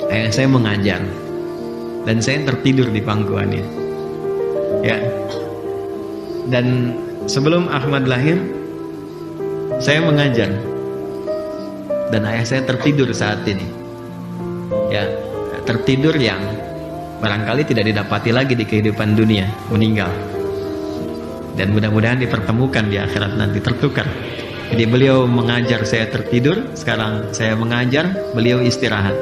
Ayah saya mengajar dan saya tertidur di pangkuannya. Ya. Dan sebelum Ahmad lahir, saya mengajar dan ayah saya tertidur saat ini. Ya, tertidur yang barangkali tidak didapati lagi di kehidupan dunia, meninggal. Dan mudah-mudahan dipertemukan di akhirat nanti, tertukar. Jadi beliau mengajar, saya tertidur. Sekarang saya mengajar, beliau istirahat.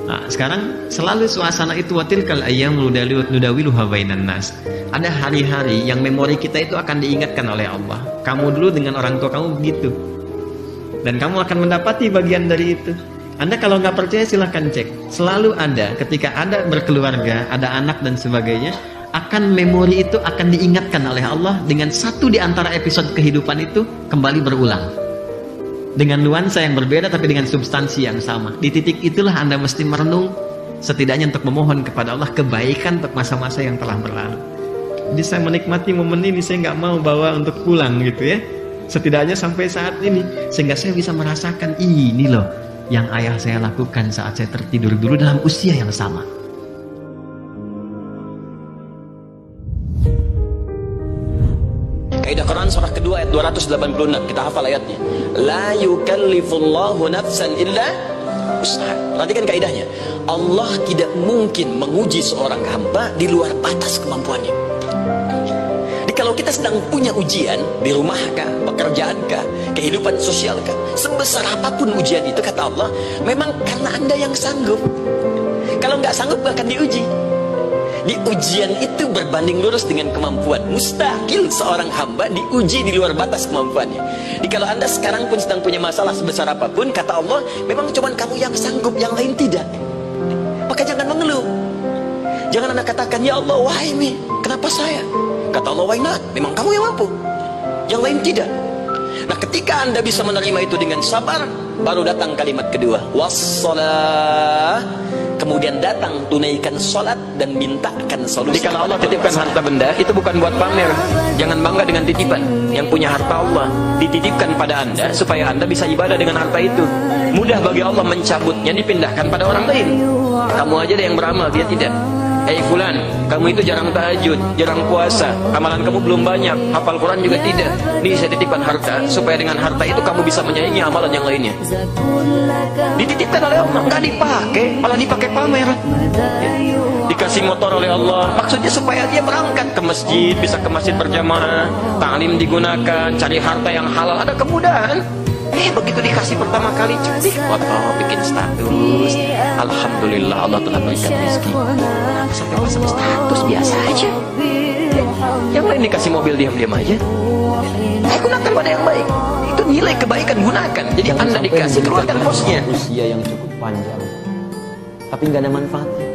Nah, sekarang selalu suasana itu, watilkal ayyam nudawiluha bainan nas. Ada hari-hari yang memori kita itu akan diingatkan oleh Allah. Kamu dulu dengan orang tua kamu begitu, dan kamu akan mendapati bagian dari itu. Anda kalau nggak percaya silahkan cek. Selalu ada, ketika ada berkeluarga, ada anak dan sebagainya, akan memori itu akan diingatkan oleh Allah dengan satu di antara episode kehidupan itu kembali berulang. Dengan nuansa yang berbeda tapi dengan substansi yang sama. Di titik itulah Anda mesti merenung, setidaknya untuk memohon kepada Allah kebaikan untuk masa-masa yang telah berlalu. Jadi saya menikmati momen ini, saya nggak mau bawa untuk pulang gitu ya. Setidaknya sampai saat ini, sehingga saya bisa merasakan ini loh yang ayah saya lakukan saat saya tertidur dulu dalam usia yang sama. Kaidah Quran surah kedua ayat 286, kita hafal ayatnya. La yukallifullahu nafsan illa usaha. Perhatikan kaidahnya. Allah tidak mungkin menguji seorang hamba di luar batas kemampuannya. Jadi kalau kita sedang punya ujian di rumahkah, pekerjaankah, kehidupan sosialkah, sebesar apapun ujian itu, kata Allah, memang karena Anda yang sanggup. Kalau nggak sanggup akan diuji. Di ujian itu berbanding lurus dengan kemampuan. Mustahil seorang hamba diuji di luar batas kemampuannya. Jadi kalau Anda sekarang pun sedang punya masalah sebesar apapun, kata Allah, memang cuma kamu yang sanggup, yang lain tidak. Maka jangan mengeluh. Jangan Anda katakan, ya Allah, why me? Kenapa saya? Kata Allah, why not? Memang kamu yang mampu, yang lain tidak. Nah, ketika Anda bisa menerima itu dengan sabar, baru datang kalimat kedua, wassalah. Kemudian datang, tunaikan sholat dan mintakan solusi. Jadi kalau Allah titipkan harta benda, itu bukan buat pamer. Jangan bangga dengan titipan. Yang punya harta Allah dititipkan pada Anda supaya Anda bisa ibadah dengan harta itu. Mudah bagi Allah mencabutnya, dipindahkan pada orang lain. Kamu aja deh yang beramal, dia tidak. Fulan, kamu itu jarang tahajud, jarang puasa, amalan kamu belum banyak, hafal Quran juga tidak. Ini saya titipkan harta, supaya dengan harta itu kamu bisa menyaingi amalan yang lainnya. Dititipkan oleh Allah, nggak dipakai, malah dipakai pamer. Dikasih motor oleh Allah, maksudnya supaya dia berangkat ke masjid, bisa ke masjid berjamaah, ta'lim digunakan, cari harta yang halal, ada kemudahan. Begitu dikasih pertama kali, cetik foto, bikin status, alhamdulillah Allah telah berikan rezeki. Sampai pasang status biasa aja. Yang lain dikasih mobil diam-diam aja. Gunakan pada yang baik. Itu nilai kebaikan, gunakan. Jadi Anda dikasih, keluarkan posnya. Usia yang cukup panjang, tapi nggak ada manfaatnya.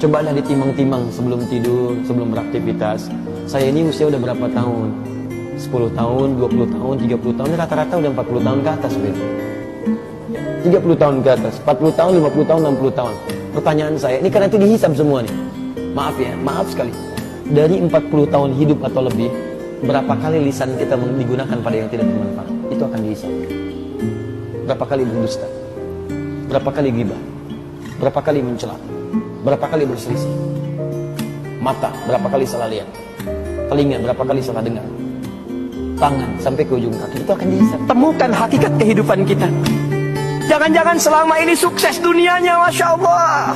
Cobalah ditimbang-timbang sebelum tidur, sebelum beraktivitas. Saya ini usia udah berapa tahun? 10 tahun, 20 tahun, 30 tahun, rata-rata udah 40 tahun ke atas, Ben. 30 tahun ke atas, 40 tahun, 50 tahun, 60 tahun. Pertanyaan saya, ini karena itu dihisab semua nih. Maaf ya, maaf sekali. Dari 40 tahun hidup atau lebih, berapa kali lisan kita digunakan pada yang tidak bermanfaat? Itu akan dihisab. Berapa kali berdusta? Berapa kali ghibah? Berapa kali mencela? Berapa kali berselisih? Mata, berapa kali salah lihat? Telinga, berapa kali salah dengar? Tangan sampai ke ujung kaki, itu akan dihisab. Temukan hakikat kehidupan kita. Jangan-jangan selama ini sukses dunianya, Masya Allah,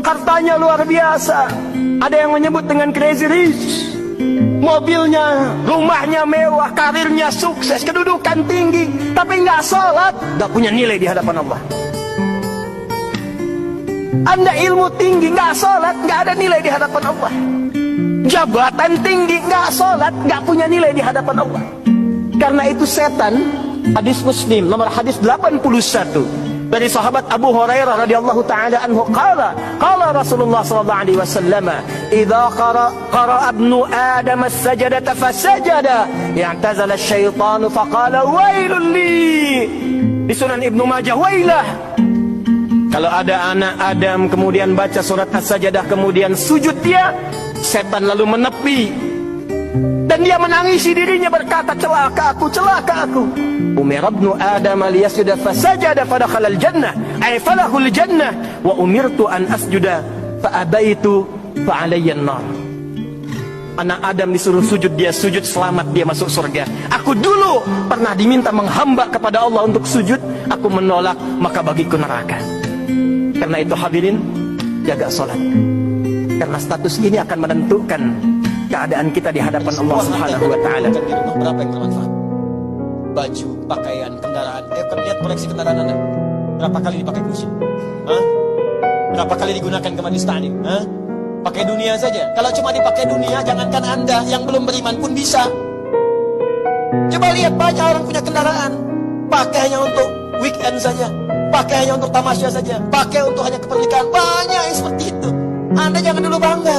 hartanya luar biasa, ada yang menyebut dengan crazy rich, mobilnya, rumahnya mewah, karirnya sukses, kedudukan tinggi, tapi nggak sholat, nggak punya nilai di hadapan Allah. Anda ilmu tinggi, nggak sholat, nggak ada nilai di hadapan Allah. Jabatan tinggi, nggak sholat, nggak punya nilai di hadapan Allah. Karena itu setan, hadis Muslim nomor hadis 81 dari sahabat Abu Hurairah radhiyallahu taala anhu, qala Rasulullah sallallahu alaihi wasallam, idza qara ibnu adam as-sajdata fasajada i'tazala asy-syaitanu faqala wailul li. Di Sunan Ibnu Majah, wailah. Kalau ada anak Adam kemudian baca surat As-Sajdah kemudian sujud dia, setan lalu menepi dan dia menangisi dirinya berkata, celaka aku, celaka aku. Umar ibnu Adam liyasjuda fasajada fadakhala al-jannah ay falahul jannah wa umirtu an asjuda fa abaitu fa alayya an-nar. Anak Adam disuruh sujud, dia sujud, selamat, dia masuk surga. Aku dulu pernah diminta menghamba kepada Allah untuk sujud, aku menolak, maka bagiku neraka. Karena itu hadirin, jaga sholat. Karena status ini akan menentukan keadaan kita di hadapan Allah Subhanahu wa taala. Berapa yang bermanfaat? Baju, pakaian, kendaraan. Kan lihat koleksi kendaraan Anda. Berapa kali dipakai musim? Berapa kali digunakan ke majelis ta'lim? Pakai dunia saja. Kalau cuma dipakai dunia, jangankan Anda yang belum beriman pun bisa. Coba lihat, banyak orang punya kendaraan, pakainya untuk weekend saja, pakainya untuk tamasya saja, pakai untuk hanya kepernikahan. Banyak yang seperti itu. Anda jangan dulu bangga.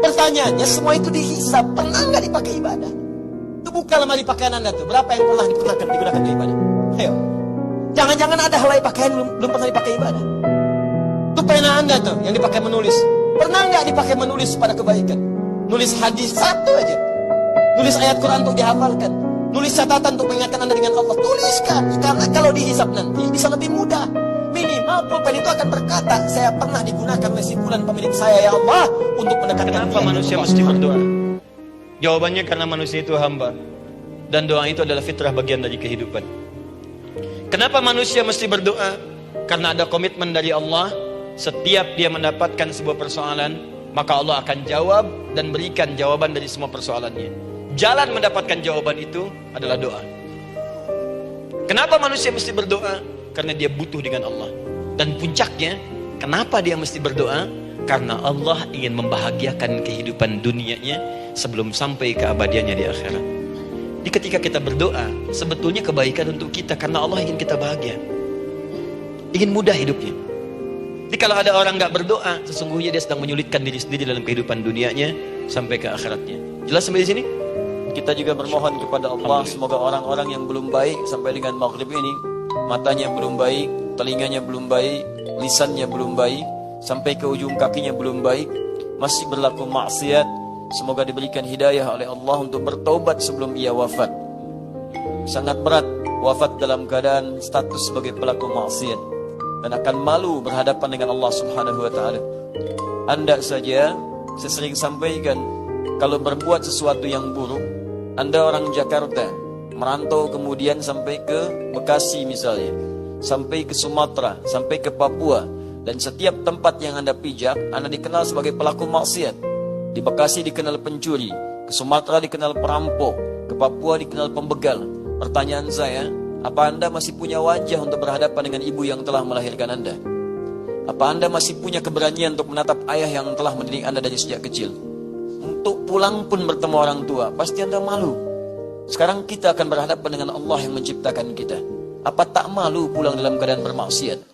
Pertanyaannya, semua itu dihisab. Pernah nggak dipakai ibadah? Itu buka lemari pakaian Anda tuh. Berapa yang pernah digunakan untuk ibadah? Ayo. Jangan-jangan ada helai pakaian belum pernah dipakai ibadah. Itu pena Anda tuh yang dipakai menulis. Pernah nggak dipakai menulis pada kebaikan? Nulis hadis satu aja. Nulis ayat Quran untuk dihafalkan. Nulis catatan untuk mengingatkan Anda dengan Allah. Tuliskan. Karena kalau dihisab nanti bisa lebih mudah. Minimal pulpen itu akan berkata, saya pernah digunakan oleh simpulan pemilik saya, ya Allah, untuk mendekatkan. Kenapa manusia mesti berdoa? Jawabannya karena manusia itu hamba. Dan doa itu adalah fitrah, bagian dari kehidupan. Kenapa manusia mesti berdoa? Karena ada komitmen dari Allah. Setiap dia mendapatkan sebuah persoalan, maka Allah akan jawab dan berikan jawaban dari semua persoalannya. Jalan mendapatkan jawaban itu adalah doa. Kenapa manusia mesti berdoa? Karena dia butuh dengan Allah. Dan puncaknya, kenapa dia mesti berdoa? Karena Allah ingin membahagiakan kehidupan dunianya sebelum sampai keabadiannya di akhirat. Jadi ketika kita berdoa, sebetulnya kebaikan untuk kita, karena Allah ingin kita bahagia, ingin mudah hidupnya. Jadi kalau ada orang nggak berdoa, sesungguhnya dia sedang menyulitkan diri sendiri dalam kehidupan dunianya sampai ke akhiratnya. Jelas sampai di sini? Kita juga bermohon kepada Allah, semoga orang-orang yang belum baik sampai dengan maghrib ini, matanya belum baik, telinganya belum baik, lisannya belum baik, sampai ke ujung kakinya belum baik, masih berlaku maksiat, semoga diberikan hidayah oleh Allah untuk bertaubat sebelum ia wafat. Sangat berat wafat dalam keadaan status sebagai pelaku maksiat dan akan malu berhadapan dengan Allah Subhanahu wa taala. Anda saja, saya sering sampaikan, kalau berbuat sesuatu yang buruk, Anda orang Jakarta, merantau kemudian sampai ke Bekasi misalnya, sampai ke Sumatera, sampai ke Papua, dan setiap tempat yang Anda pijak, Anda dikenal sebagai pelaku maksiat. Di Bekasi dikenal pencuri, ke Sumatera dikenal perampok, ke Papua dikenal pembegal. Pertanyaan saya, apa Anda masih punya wajah untuk berhadapan dengan ibu yang telah melahirkan Anda? Apa Anda masih punya keberanian untuk menatap ayah yang telah mendidik Anda dari sejak kecil? Untuk pulang pun bertemu orang tua, pasti Anda malu. Sekarang kita akan berhadapan dengan Allah yang menciptakan kita. Apa tak malu pulang dalam keadaan bermaksiat?